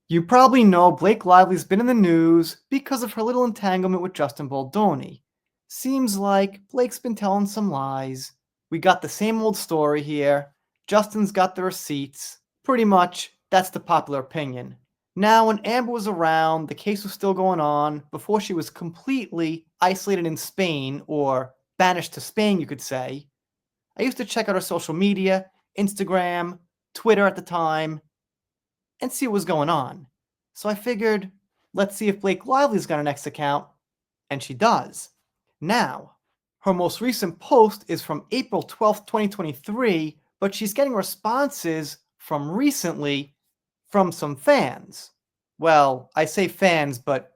You probably know Blake Lively's been in the news because of her little entanglement with Justin Baldoni. Seems like Blake's been telling some lies. We got the same old story here. Justin's got the receipts. Pretty much, that's the popular opinion. Now, when Amber was around, the case was still going on before she was completely isolated in Spain, or banished to Spain, you could say. I used to check out her social media, Instagram, Twitter at the time, and see what was going on. So I figured, let's see if Blake Lively's got an X account, and she does. Now, her most recent post is from April 12th, 2023, but she's getting responses from recently from some fans. Well, I say fans, but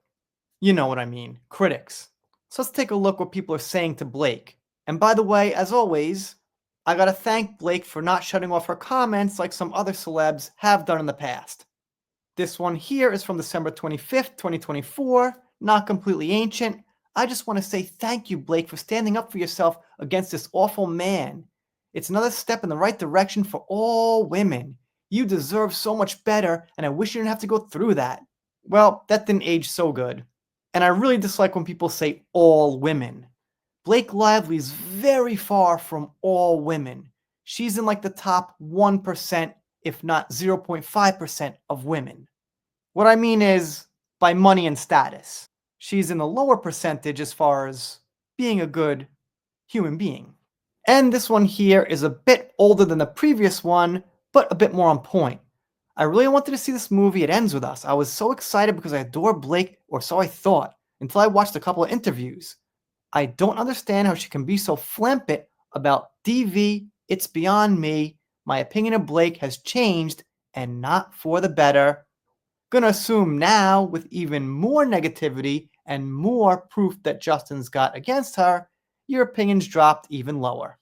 you know what I mean, critics. So let's take a look what people are saying to Blake. And by the way, as always, I gotta thank Blake for not shutting off her comments like some other celebs have done in the past. This one here is from December 25th, 2024, not completely ancient. I just want to say thank you, Blake, for standing up for yourself against this awful man. It's another step in the right direction for all women. You deserve so much better, and I wish you didn't have to go through that. Well, that didn't age so good. And I really dislike when people say all women. Blake Lively's very far from all women. She's in like the top 1%, if not 0.5% of women. What I mean is by money and status. She's in the lower percentage as far as being a good human being. And this one here is a bit older than the previous one, but a bit more on point. I really wanted to see this movie. It Ends With Us. I was so excited because I adore Blake, or so I thought, until I watched a couple of interviews. I don't understand how she can be so flippant about DV. It's beyond me. My opinion of Blake has changed, and not for the better. Gonna assume now, with even more negativity and more proof that Justin's got against her, your opinion's dropped even lower.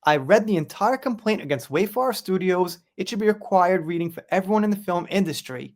I read the entire complaint against Wayfarer Studios. It should be required reading for everyone in the film industry.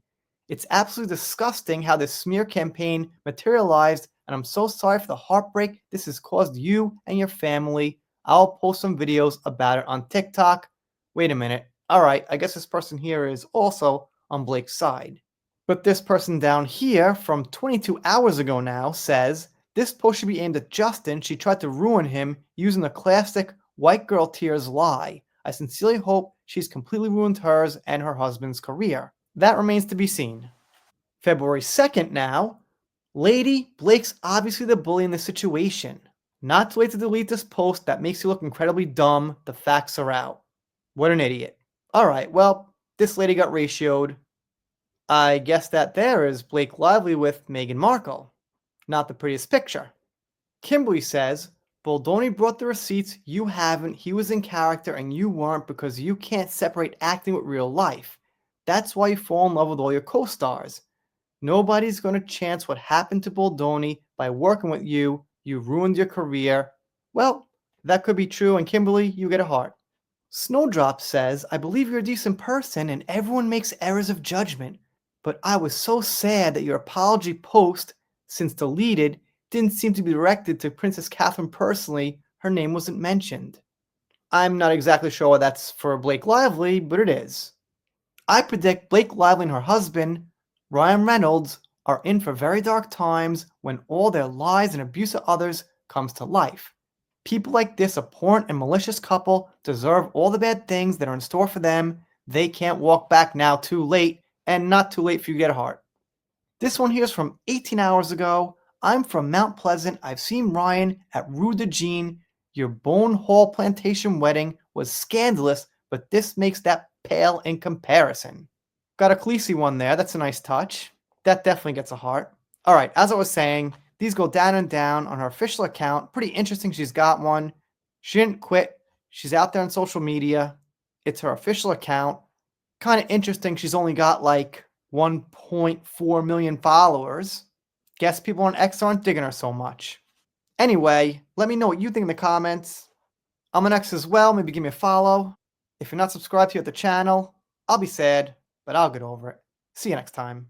It's absolutely disgusting how this smear campaign materialized, and I'm so sorry for the heartbreak this has caused you and your family. I'll post some videos about it on TikTok. Wait a minute. Alright, I guess this person here is also on Blake's side. But this person down here from 22 hours ago now says, this post should be aimed at Justin. She tried to ruin him using the classic white girl tears lie. I sincerely hope she's completely ruined hers and her husband's career. That remains to be seen. February 2nd now. Lady, Blake's obviously the bully in this situation. Not too late to delete this post that makes you look incredibly dumb. The facts are out. What an idiot. Alright, well, this lady got ratioed. I guess that there is Blake Lively with Meghan Markle. Not the prettiest picture. Kimberly says, Baldoni brought the receipts, you haven't, he was in character and you weren't because you can't separate acting with real life. That's why you fall in love with all your co-stars. Nobody's going to chance what happened to Baldoni by working with you. You ruined your career. Well, that could be true, and Kimberly, you get a heart. Snowdrop says, I believe you're a decent person and everyone makes errors of judgment. But I was so sad that your apology post, since deleted, didn't seem to be directed to Princess Catherine personally. Her name wasn't mentioned. I'm not exactly sure why that's for Blake Lively, but it is. I predict Blake Lively and her husband, Ryan Reynolds, are in for very dark times when all their lies and abuse of others comes to life. People like this abhorrent and malicious couple deserve all the bad things that are in store for them. They can't walk back now, too late, and not too late for you to get a heart. This one here is from 18 hours ago. I'm from Mount Pleasant. I've seen Ryan at Rue de Jean. Your Bone Hall Plantation wedding was scandalous, but this makes that pale in comparison. Got a Khaleesi one there. That's a nice touch. That definitely gets a heart. Alright, as I was saying, these go down and down on her official account. Pretty interesting she's got one. She didn't quit. She's out there on social media. It's her official account. Kind of interesting she's only got like 1.4 million followers. Guess people on X aren't digging her so much. Anyway, let me know what you think in the comments. I'm on X as well. Maybe give me a follow. If you're not subscribed here at the channel, I'll be sad, but I'll get over it. See you next time.